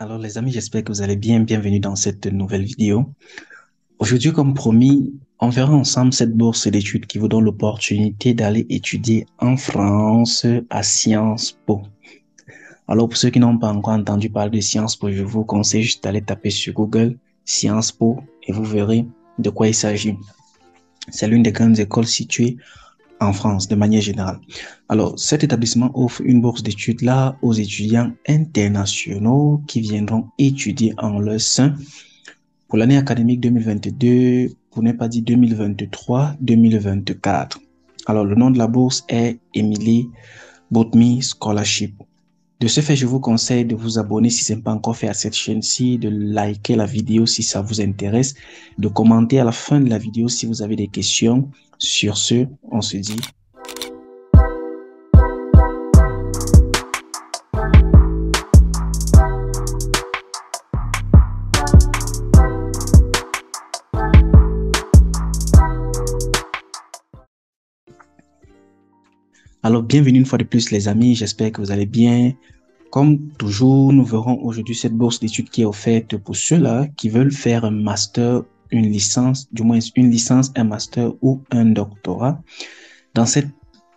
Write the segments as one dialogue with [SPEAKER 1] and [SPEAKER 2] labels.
[SPEAKER 1] Alors les amis, j'espère que vous allez bien. Bienvenue dans cette nouvelle vidéo. Aujourd'hui, comme promis, on verra ensemble cette bourse d'études qui vous donne l'opportunité d'aller étudier en France à Sciences Po. Alors pour ceux qui n'ont pas encore entendu parler de Sciences Po, je vous conseille juste d'aller taper sur Google Sciences Po et vous verrez de quoi il s'agit. C'est l'une des grandes écoles situées en France de manière générale. Alors, cet établissement offre une bourse d'études là aux étudiants internationaux qui viendront étudier en leur sein pour l'année académique 2022, pour ne pas dire 2023-2024. Alors, le nom de la bourse est Emily Botmy Scholarship. De ce fait, je vous conseille de vous abonner si ce n'est pas encore fait à cette chaîne-ci, de liker la vidéo si ça vous intéresse, de commenter à la fin de la vidéo si vous avez des questions. Sur ce, on se dit alors, bienvenue une fois de plus, les amis. J'espère que vous allez bien. Comme toujours, nous verrons aujourd'hui cette bourse d'études qui est offerte pour ceux-là qui veulent faire un master, une licence, du moins une licence, un master ou un doctorat dans cette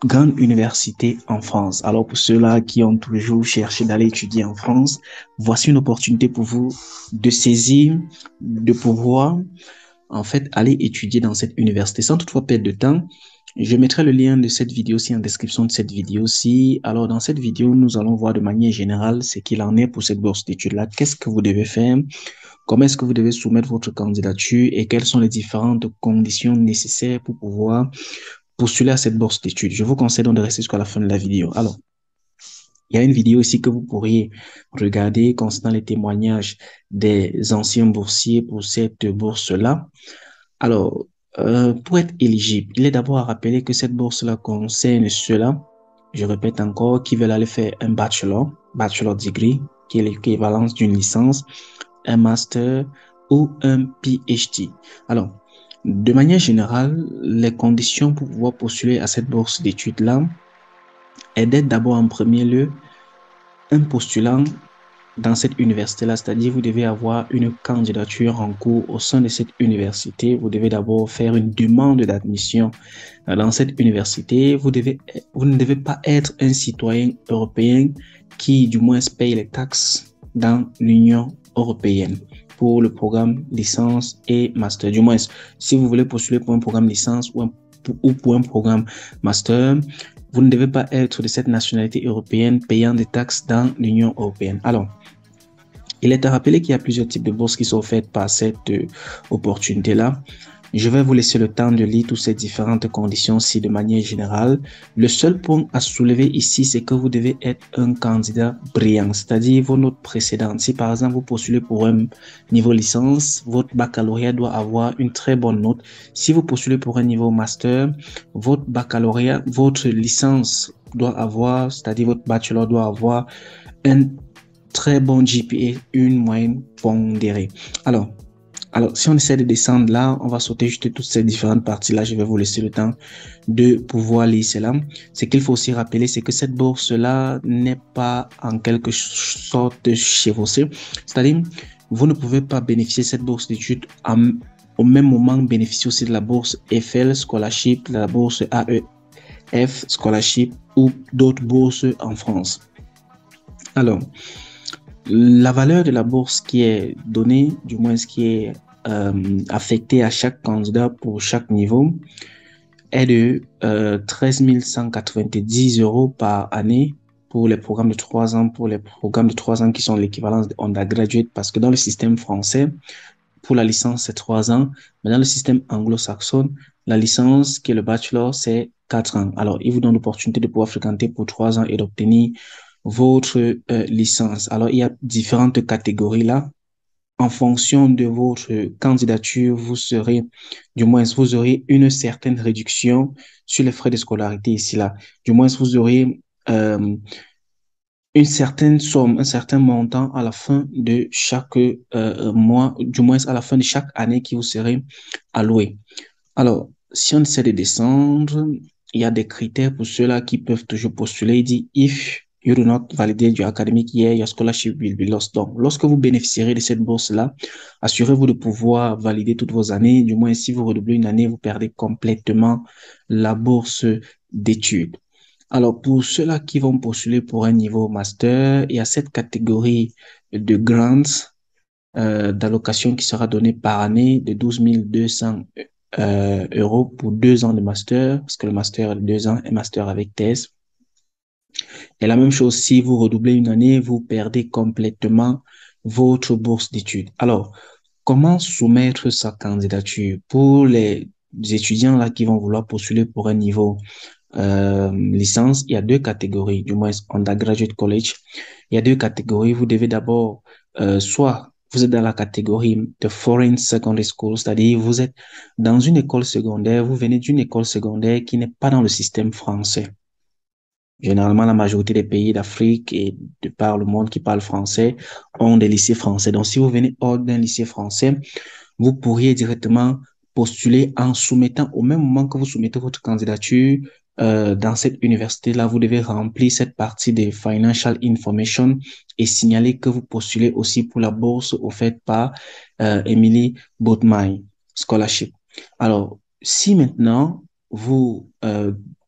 [SPEAKER 1] grande université en France. Alors, pour ceux-là qui ont toujours cherché d'aller étudier en France, voici une opportunité pour vous de saisir, de pouvoir en fait, aller étudier dans cette université sans toutefois perdre de temps. Je mettrai le lien de cette vidéo-ci en description de cette vidéo-ci. Alors, dans cette vidéo, nous allons voir de manière générale ce qu'il en est pour cette bourse d'études-là. Qu'est-ce que vous devez faire? Comment est-ce que vous devez soumettre votre candidature et quelles sont les différentes conditions nécessaires pour pouvoir postuler à cette bourse d'études? Je vous conseille donc de rester jusqu'à la fin de la vidéo. Alors, il y a une vidéo ici que vous pourriez regarder concernant les témoignages des anciens boursiers pour cette bourse-là. Alors, pour être éligible, il est d'abord à rappeler que cette bourse-là concerne ceux-là, je répète encore, qui veulent aller faire un bachelor degree, qui est l'équivalence d'une licence, un master ou un PhD. Alors, de manière générale, les conditions pour pouvoir postuler à cette bourse d'études-là est d'être d'abord en premier lieu un postulant dans cette université-là, c'est-à-dire vous devez avoir une candidature en cours au sein de cette université. Vous devez d'abord faire une demande d'admission dans cette université. Vous ne devez pas être un citoyen européen qui, du moins, paye les taxes dans l'Union européenne pour le programme licence et master. Du moins, si vous voulez postuler pour un programme licence ou pour un programme master, vous ne devez pas être de cette nationalité européenne payant des taxes dans l'Union européenne. Alors, il est à rappeler qu'il y a plusieurs types de bourses qui sont offertes par cette opportunité-là. Je vais vous laisser le temps de lire toutes ces différentes conditions-ci de manière générale. Le seul point à soulever ici, c'est que vous devez être un candidat brillant, c'est-à-dire vos notes précédentes. Si par exemple vous postulez pour un niveau licence, votre baccalauréat doit avoir une très bonne note. Si vous postulez pour un niveau master, votre baccalauréat, votre licence doit avoir, c'est-à-dire votre bachelor doit avoir un très bon GPA, une moyenne pondérée. Alors, si on essaie de descendre là, on va sauter juste toutes ces différentes parties-là. Je vais vous laisser le temps de pouvoir lire cela. Ce qu'il faut aussi rappeler, c'est que cette bourse-là n'est pas en quelque sorte chevauchée. C'est-à-dire, vous ne pouvez pas bénéficier de cette bourse d'études au même moment bénéficier aussi de la bourse Eiffel Scholarship, la bourse AEF Scholarship ou d'autres bourses en France. Alors, la valeur de la bourse qui est donnée, du moins ce qui est affecté à chaque candidat pour chaque niveau, est de 13 190 € par année pour les programmes de 3 ans, pour les programmes de 3 ans qui sont l'équivalence de undergraduate, parce que dans le système français, pour la licence, c'est 3 ans, mais dans le système anglo-saxon, la licence qui est le bachelor, c'est 4 ans. Alors, il vous donne l'opportunité de pouvoir fréquenter pour 3 ans et d'obtenir votre licence. Alors, il y a différentes catégories là. En fonction de votre candidature, vous aurez une certaine réduction sur les frais de scolarité ici là. Du moins, vous aurez une certaine somme, un certain montant à la fin de chaque mois, du moins à la fin de chaque année qui vous serait alloué. Alors, si on essaie de descendre, il y a des critères pour ceux-là qui peuvent toujours postuler. Il dit, if You do not validate your academic year, your scholarship will be lost. Donc, lorsque vous bénéficierez de cette bourse-là, assurez-vous de pouvoir valider toutes vos années. Du moins, si vous redoublez une année, vous perdez complètement la bourse d'études. Alors, pour ceux-là qui vont postuler pour un niveau master, il y a cette catégorie de grants d'allocation qui sera donnée par année de 12 200 euros pour 2 ans de master, parce que le master est de 2 ans, un master avec thèse. Et la même chose, si vous redoublez une année, vous perdez complètement votre bourse d'études. Alors, comment soumettre sa candidature pour les étudiants là qui vont vouloir postuler pour un niveau licence? Il y a deux catégories, du moins undergraduate college. Il y a deux catégories. Vous devez d'abord, soit vous êtes dans la catégorie de foreign secondary school, c'est-à-dire vous êtes dans une école secondaire, vous venez d'une école secondaire qui n'est pas dans le système français. Généralement, la majorité des pays d'Afrique et de par le monde qui parlent français ont des lycées français. Donc, si vous venez hors d'un lycée français, vous pourriez directement postuler en soumettant, au même moment que vous soumettez votre candidature, dans cette université-là, vous devez remplir cette partie des financial information et signaler que vous postulez aussi pour la bourse offerte par Emily Botmai Scholarship. Alors, si maintenant vous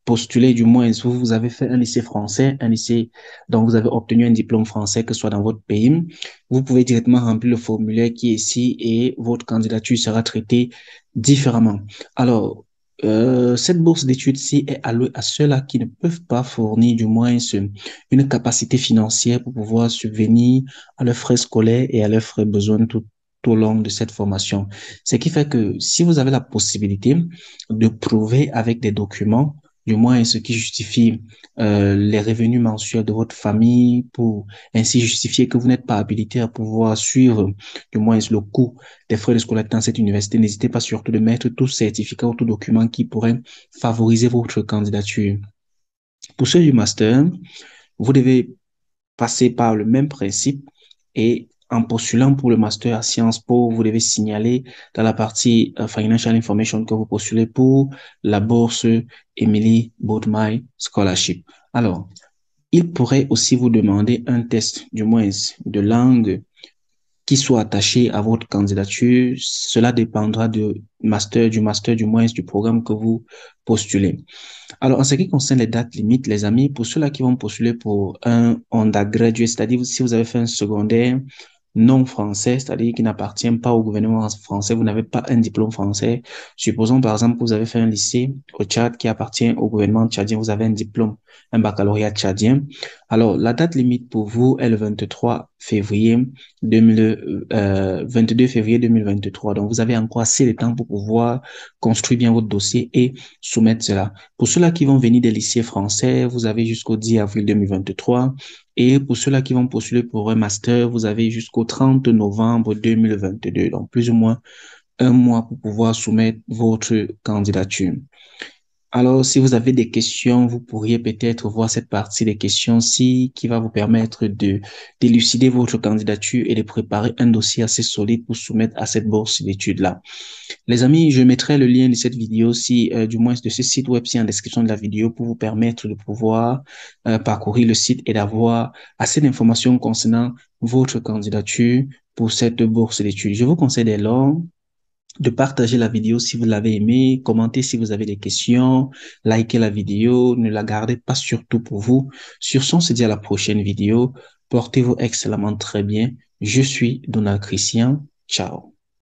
[SPEAKER 1] postulez, du moins, vous avez fait un lycée français, un lycée dont vous avez obtenu un diplôme français, que ce soit dans votre pays, vous pouvez directement remplir le formulaire qui est ici et votre candidature sera traitée différemment. Alors, cette bourse d'études-ci est allouée à ceux-là qui ne peuvent pas fournir du moins une capacité financière pour pouvoir subvenir à leurs frais scolaires et à leurs frais besoins tout au long de cette formation. Ce qui fait que si vous avez la possibilité de prouver avec des documents, du moins ce qui justifie les revenus mensuels de votre famille pour ainsi justifier que vous n'êtes pas habilité à pouvoir suivre du moins le coût des frais de scolarité dans cette université, n'hésitez pas surtout de mettre tout certificat ou tout document qui pourrait favoriser votre candidature. Pour ceux du master, vous devez passer par le même principe et en postulant pour le master à Sciences Po, vous devez signaler dans la partie Financial Information que vous postulez pour la bourse Emily Botmai Scholarship. Alors, il pourrait aussi vous demander un test, du moins de langue, qui soit attaché à votre candidature. Cela dépendra du master, du moins du programme que vous postulez. Alors, en ce qui concerne les dates limites, les amis, pour ceux-là qui vont postuler pour un undergraduate, c'est-à-dire si vous avez fait un secondaire non français, c'est-à-dire qui n'appartient pas au gouvernement français, vous n'avez pas un diplôme français. Supposons par exemple que vous avez fait un lycée au Tchad qui appartient au gouvernement tchadien, vous avez un diplôme, un baccalauréat tchadien. Alors, la date limite pour vous est le 23 février 22 février 2023. Donc, vous avez encore assez de temps pour pouvoir construire bien votre dossier et soumettre cela. Pour ceux-là qui vont venir des lycées français, vous avez jusqu'au 10 avril 2023. Et pour ceux-là qui vont postuler pour un master, vous avez jusqu'au 30 novembre 2022. Donc, plus ou moins un mois pour pouvoir soumettre votre candidature. Alors, si vous avez des questions, vous pourriez peut-être voir cette partie des questions-ci qui va vous permettre de d'élucider votre candidature et de préparer un dossier assez solide pour soumettre à cette bourse d'études-là. Les amis, je mettrai le lien de cette vidéo-ci, du moins de ce site web-ci en description de la vidéo pour vous permettre de pouvoir parcourir le site et d'avoir assez d'informations concernant votre candidature pour cette bourse d'études. Je vous conseille dès lors de partager la vidéo si vous l'avez aimé, commenter si vous avez des questions, liker la vidéo, ne la gardez pas surtout pour vous. Sur ce, on se dit à la prochaine vidéo. Portez-vous excellemment très bien. Je suis Donald Christian. Ciao.